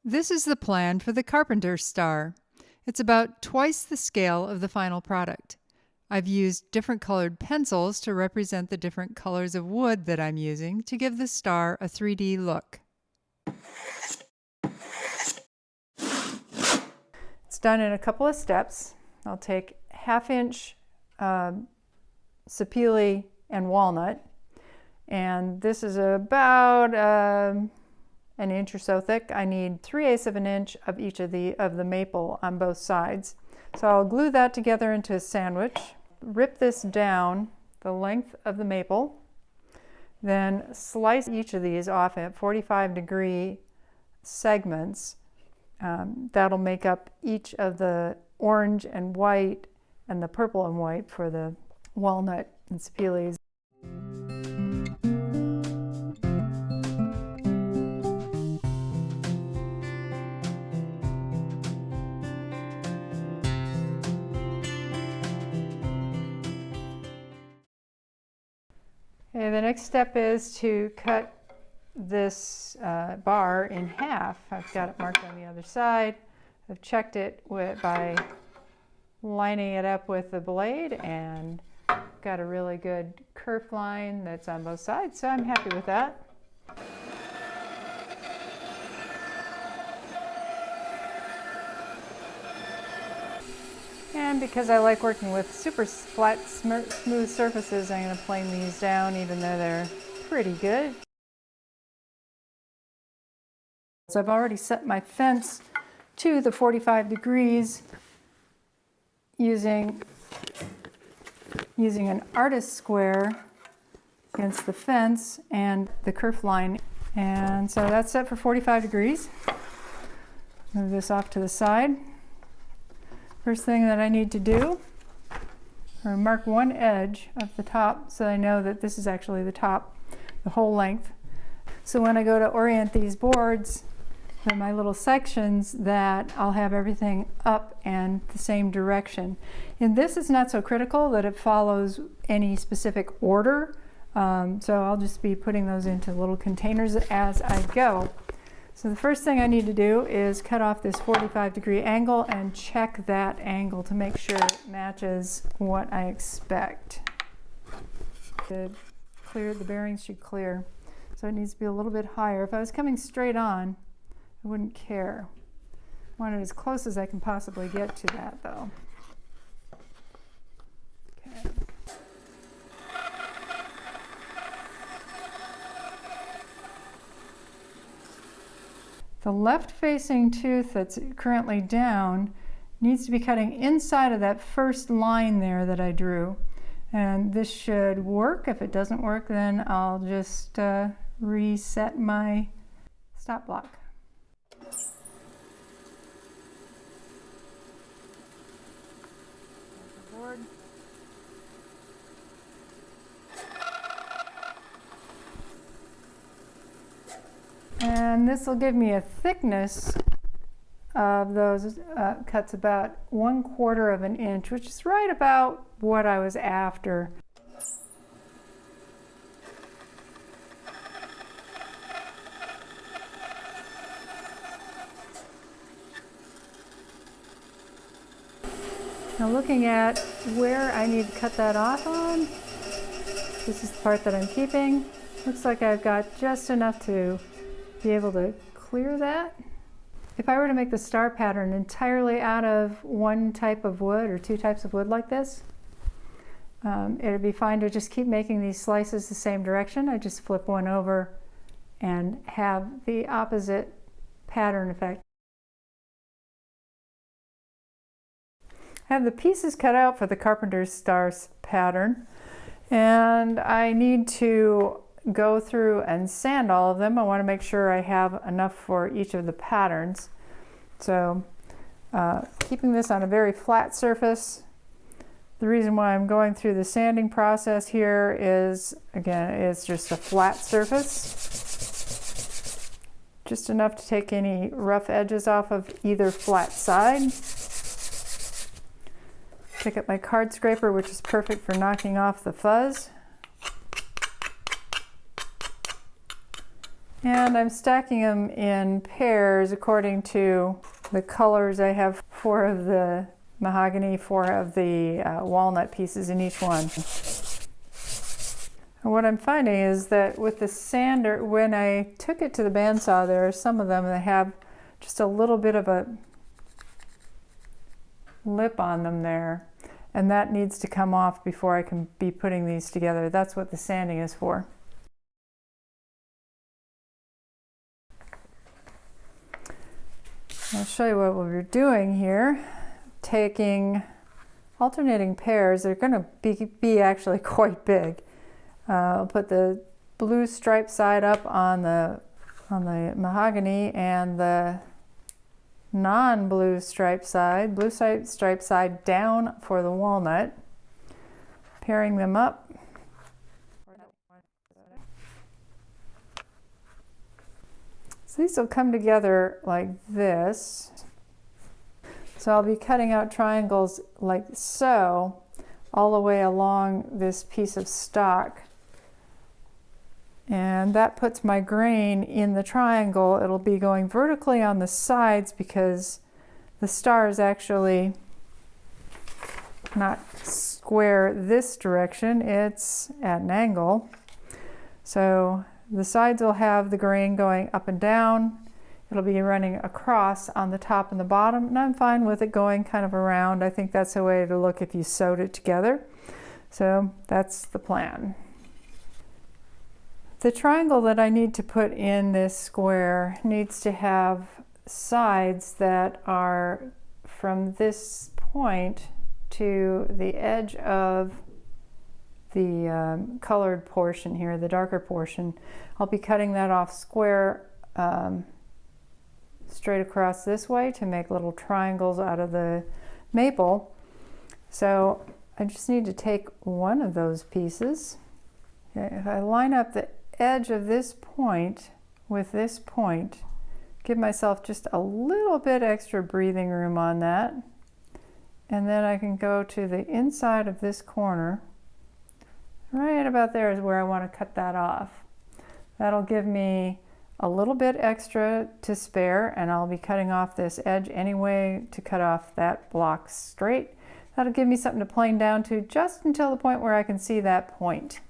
This is the plan for the Carpenter star. It's about twice the scale of the final product. I've used different colored pencils to represent the different colors of wood that I'm using to give the star a 3D look. It's done in a couple of steps. I'll take 1/2 inch sapele and walnut, and this is about an inch or so thick. I need 3/8 of an inch of each of the maple on both sides. So I'll glue that together into a sandwich, rip this down the length of the maple, then slice each of these off at 45-degree segments. That'll make up each of the orange and white and the purple and white for the walnut and sapeles. Okay, the next step is to cut this bar in half. I've got it marked on the other side. I've checked it by lining it up with the blade and got a really good curved line that's on both sides, so I'm happy with that. And because I like working with super flat, smooth surfaces, I'm going to plane these down even though they're pretty good. So I've already set my fence to the 45 degrees using an artist square against the fence and the kerf line. And so that's set for 45 degrees. Move this off to the side. First thing that I need to do is mark one edge of the top so I know that this is actually the top, the whole length. So when I go to orient these boards for my little sections, that I'll have everything up and the same direction. In this, it's not so critical that it follows any specific order. So I'll just be putting those into little containers as I go. So the first thing I need to do is cut off this 45-degree angle and check that angle to make sure it matches what I expect. The bearings should clear. So it needs to be a little bit higher. If I was coming straight on, I wouldn't care. I want it as close as I can possibly get to that though. Okay. The left-facing tooth that's currently down needs to be cutting inside of that first line there that I drew. And this should work. If it doesn't work, then I'll just reset my stop block. Board. And this will give me a thickness of those cuts about 1/4 of an inch, which is right about what I was after. Now looking at where I need to cut that off on, this is the part that I'm keeping. Looks like I've got just enough to be able to clear that. If I were to make the star pattern entirely out of one type of wood or two types of wood like this, it would be fine to just keep making these slices the same direction. I just flip one over and have the opposite pattern effect. I have the pieces cut out for the Carpenter stars pattern, and I need to go through and sand all of them. I want to make sure I have enough for each of the patterns. So keeping this on a very flat surface. The reason why I'm going through the sanding process here is, again, it's just a flat surface. Just enough to take any rough edges off of either flat side. Pick up my card scraper, which is perfect for knocking off the fuzz. And I'm stacking them in pairs according to the colors. I have 4 of the mahogany, 4 of the walnut pieces in each one. And what I'm finding is that with the sander, when I took it to the bandsaw, there are some of them that have just a little bit of a lip on them there. And that needs to come off before I can be putting these together. That's what the sanding is for. I'll show you what we're doing here. Taking alternating pairs, they're going to be actually quite big. I'll put the blue striped side up on the mahogany and the non-blue striped side, blue striped side down for the walnut. Pairing them up. So these will come together like this. So I'll be cutting out triangles like so all the way along this piece of stock. And that puts my grain in the triangle. It'll be going vertically on the sides because the star is actually not square this direction, it's at an angle. So the sides will have the grain going up and down. It'll be running across on the top and the bottom, and I'm fine with it going kind of around. I think that's a way to look if you sewed it together. So that's the plan. The triangle that I need to put in this square needs to have sides that are from this point to the edge of the colored portion here, the darker portion. I'll be cutting that off square straight across this way to make little triangles out of the maple. So I just need to take one of those pieces. Okay, if I line up the edge of this point with this point, give myself just a little bit extra breathing room on that, and then I can go to the inside of this corner. Right about there is where I want to cut that off. That'll give me a little bit extra to spare, and I'll be cutting off this edge anyway to cut off that block straight. That'll give me something to plane down to just until the point where I can see that point.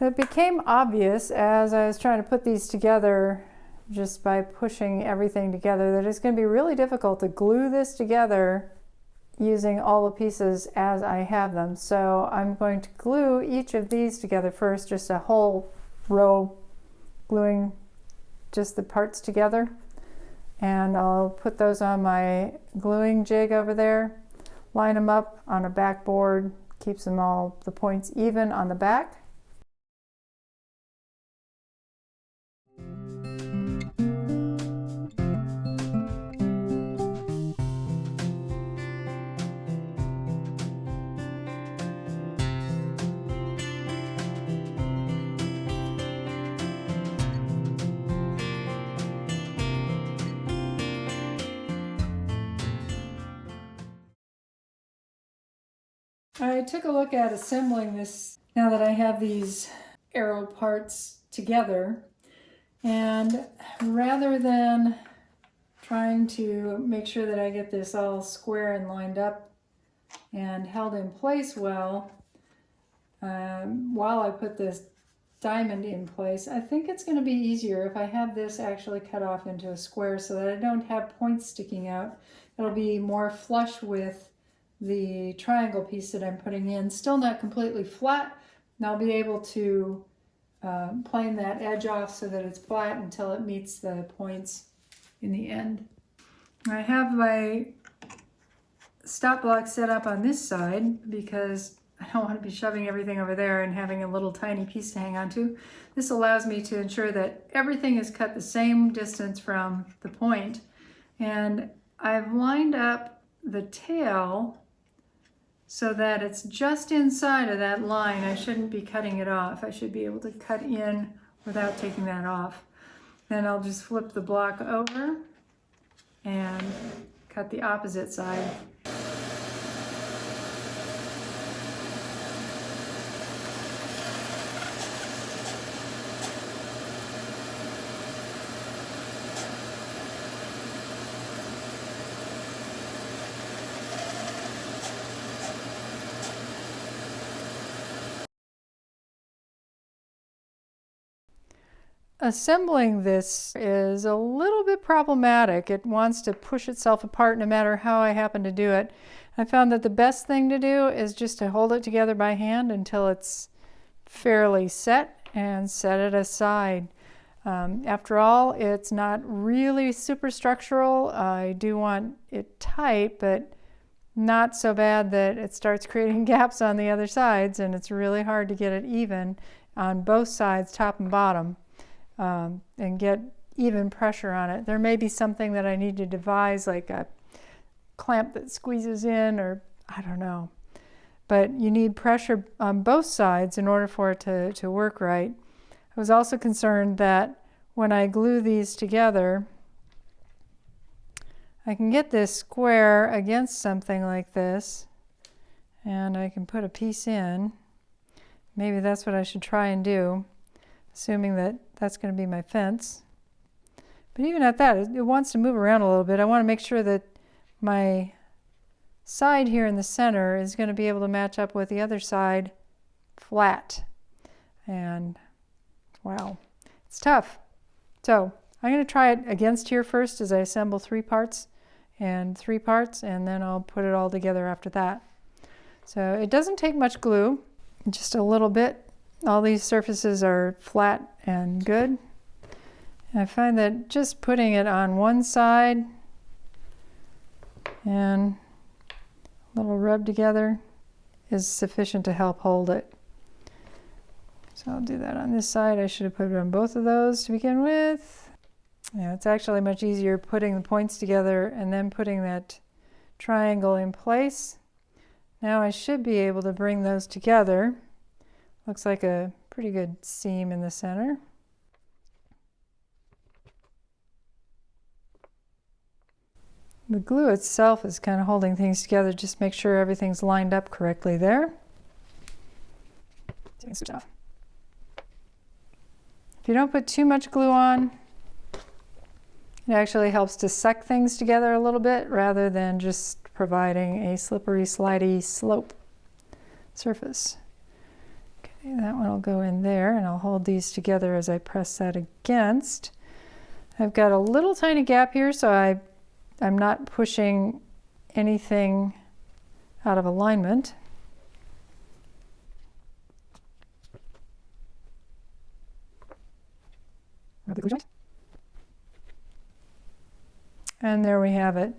It became obvious as I was trying to put these together, just by pushing everything together, that it's going to be really difficult to glue this together using all the pieces as I have them. So I'm going to glue each of these together first, just a whole row, gluing just the parts together. And I'll put those on my gluing jig over there, line them up on a backboard, keeps them all the points even on the back. I took a look at assembling this now that I have these arrow parts together, and rather than trying to make sure that I get this all square and lined up and held in place well while I put this diamond in place, I think it's going to be easier if I have this actually cut off into a square so that I don't have points sticking out. It'll be more flush with the triangle piece that I'm putting in, still not completely flat, and I'll be able to plane that edge off so that it's flat until it meets the points in the end. I have my stop block set up on this side because I don't want to be shoving everything over there and having a little tiny piece to hang on to. This allows me to ensure that everything is cut the same distance from the point, and I've lined up the tail so that it's just inside of that line. I shouldn't be cutting it off. I should be able to cut in without taking that off. Then I'll just flip the block over and cut the opposite side. Assembling this is a little bit problematic. It wants to push itself apart no matter how I happen to do it. I found that the best thing to do is just to hold it together by hand until it's fairly set and set it aside. After all, it's not really super structural. I do want it tight, but not so bad that it starts creating gaps on the other sides, and it's really hard to get it even on both sides, top and bottom, and get even pressure on it. There may be something that I need to devise, like a clamp that squeezes in, or I don't know. But you need pressure on both sides in order for it to work right. I was also concerned that when I glue these together, I can get this square against something like this, and I can put a piece in. Maybe that's what I should try and do, assuming that that's going to be my fence. But even at that, it wants to move around a little bit. I want to make sure that my side here in the center is going to be able to match up with the other side flat. And wow, it's tough. So I'm going to try it against here first as I assemble 3 parts, and then I'll put it all together after that. So it doesn't take much glue, just a little bit. All these surfaces are flat and good. And I find that just putting it on one side and a little rub together is sufficient to help hold it. So I'll do that on this side. I should have put it on both of those to begin with. Yeah, it's actually much easier putting the points together and then putting that triangle in place. Now I should be able to bring those together. Looks like a pretty good seam in the center. The glue itself is kind of holding things together. Just make sure everything's lined up correctly there. If you don't put too much glue on, it actually helps to suck things together a little bit rather than just providing a slippery, slidey slope surface. Okay, that one will go in there, and I'll hold these together as I press that against. I've got a little tiny gap here, so I'm not pushing anything out of alignment. And there we have it.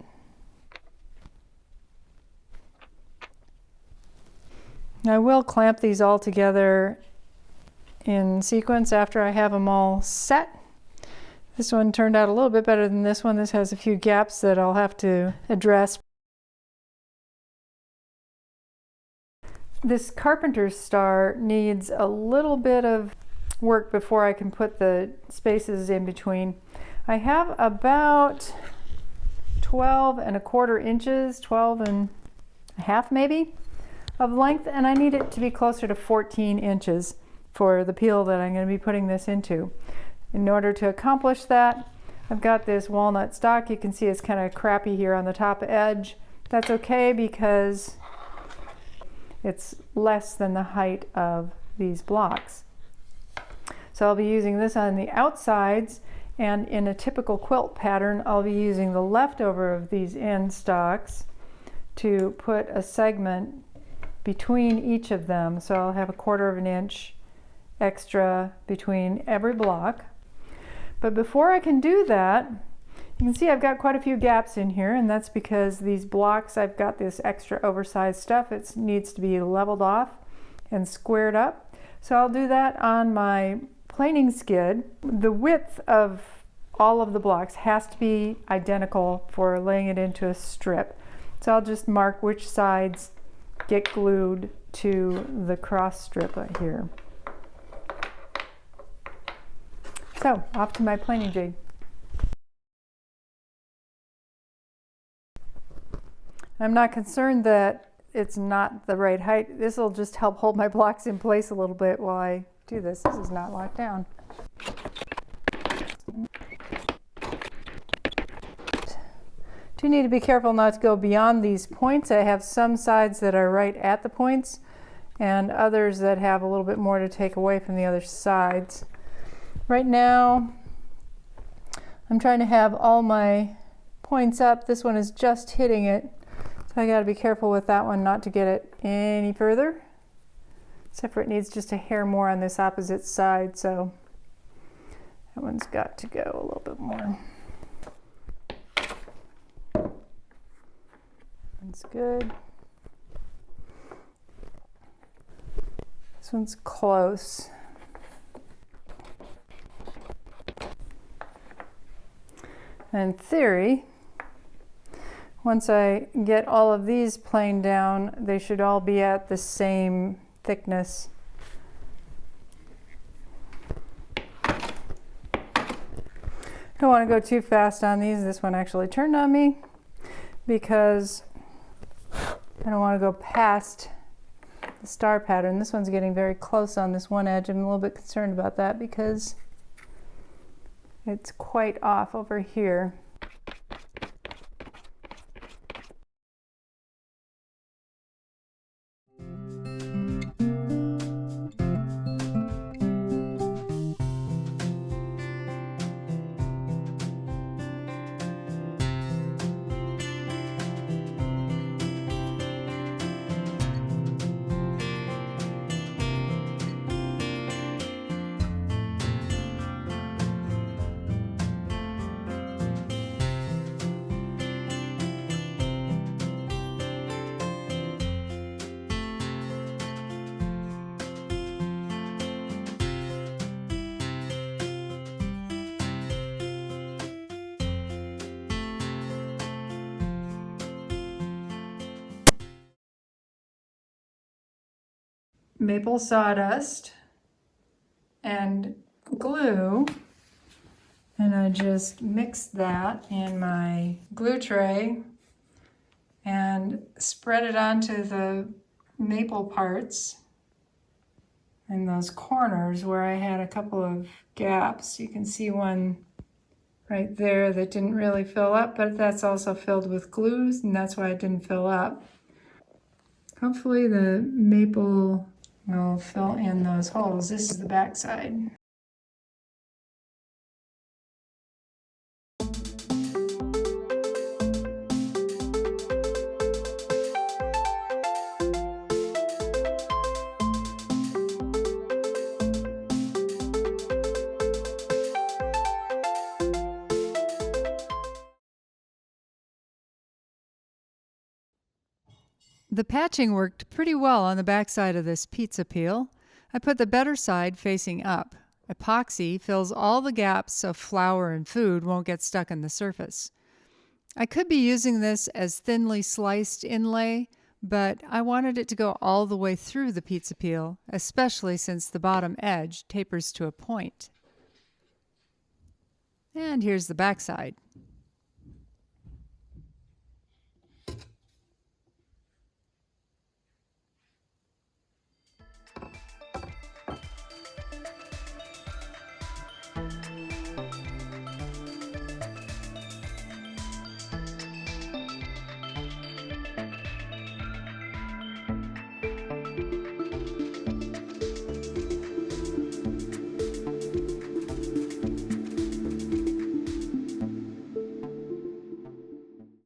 I will clamp these all together in sequence after I have them all set. This one turned out a little bit better than this one. This has a few gaps that I'll have to address. This Carpenter star needs a little bit of work before I can put the spaces in between. I have about 12¼ inches, 12½ maybe, of length, and I need it to be closer to 14 inches for the peel that I'm going to be putting this into. In order to accomplish that, I've got this walnut stock. You can see it's kind of crappy here on the top edge. That's okay because it's less than the height of these blocks. So I'll be using this on the outsides, and in a typical quilt pattern, I'll be using the leftover of these end stocks to put a segment between each of them. So I'll have 1/4 inch extra between every block. But before I can do that, you can see I've got quite a few gaps in here, and that's because these blocks, I've got this extra oversized stuff. It needs to be leveled off and squared up. So I'll do that on my planing skid. The width of all of the blocks has to be identical for laying it into a strip. So I'll just mark which sides get glued to the cross strip right here. So off to my planing jig. I'm not concerned that it's not the right height. This will just help hold my blocks in place a little bit while I do this. This is not locked down. Do need to be careful not to go beyond these points. I have some sides that are right at the points and others that have a little bit more to take away from the other sides. Right now, I'm trying to have all my points up. This one is just hitting it. So I gotta be careful with that one not to get it any further. Except for it needs just a hair more on this opposite side, so that one's got to go a little bit more. That's good. This one's close. In theory, once I get all of these planed down, they should all be at the same thickness. Don't want to go too fast on these. This one actually turned on me because I don't want to go past the star pattern. This one's getting very close on this one edge. I'm a little bit concerned about that because it's quite off over here. Maple sawdust and glue, and I just mixed that in my glue tray and spread it onto the maple parts in those corners where I had a couple of gaps. You can see one right there that didn't really fill up, but that's also filled with glue, and that's why it didn't fill up. Hopefully the maple will fill in those holes. This is the back side. The patching worked pretty well on the back side of this pizza peel. I put the better side facing up. Epoxy fills all the gaps so flour and food won't get stuck in the surface. I could be using this as thinly sliced inlay, but I wanted it to go all the way through the pizza peel, especially since the bottom edge tapers to a point. And here's the back side.